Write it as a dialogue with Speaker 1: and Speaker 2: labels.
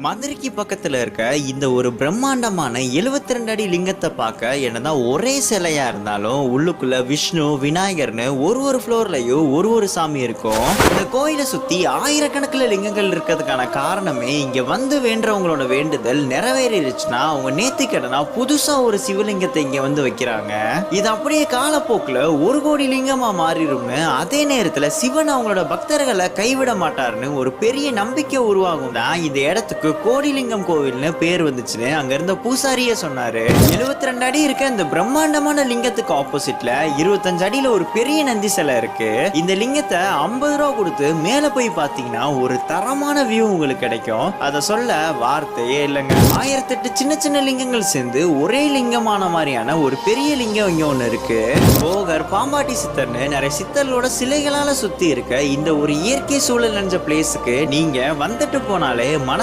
Speaker 1: மதுரைக்கு பக்கத்துல இருக்க இந்த ஒரு பிரம்மாண்டமான 72 அடி லிங்கத்தை பார்க்க என்னதான் ஒரே சிலையா இருந்தாலும் உள்ளுக்குள்ள விஷ்ணு விநாயகர்னு ஒரு ஃப்ளோர்லயும் ஒரு சாமி இருக்கும். இந்த கோயிலை சுத்தி ஆயிரக்கணக்கில் லிங்கங்கள் இருக்கிறதுக்கான காரணமே இங்க வந்து வேண்டவங்களோட வேண்டுதல் நிறைவேறிடுச்சுன்னா அவங்க நேர்த்திக்கடனா புதுசா ஒரு சிவலிங்கத்தை இங்க வந்து வைக்கிறாங்க. இது அப்படியே காலப்போக்குல 1 கோடி லிங்கமா மாறிடும்னு, அதே நேரத்துல சிவன் அவங்களோட பக்தர்களை கைவிட மாட்டாருன்னு ஒரு பெரிய நம்பிக்கை உருவாகும் தான் இந்த இடத்துக்கு கோடிலிங்கம் கோவில்னு பேர் வந்துச்சுன்னு அங்க இருந்த பூசாரியே சொன்னாரு. 72 அடி இருக்க இந்த பிரம்மாண்டமான லிங்கத்துக்கு ஆப்போசிட்ல 25 அடியில ஒரு பெரிய நந்தி சிலை இருக்கு. இந்த லிங்கத்தை 50 ரூபா கொடுத்து மேல போய் பாத்தீங்கன்னா ஒரு தரமான வியூ உங்களுக்கு கிடைக்கும். அத சொல்ல வார்த்தையே இல்லைங்க. 1008 சின்ன சின்ன லிங்கங்கள் சேர்ந்து ஒரே லிங்கமான மாதிரியான ஒரு பெரிய லிங்கம் இங்க ஒண்ணு இருக்கு. போகர், பாம்பாட்டி சித்தர்னு நிறைய சித்தர்களோட சிலைகளால சுத்தி இருக்க இந்த ஒரு இயற்கை சூழல் நினைஞ்ச பிளேஸுக்கு நீங்க வந்துட்டு போனாலே மன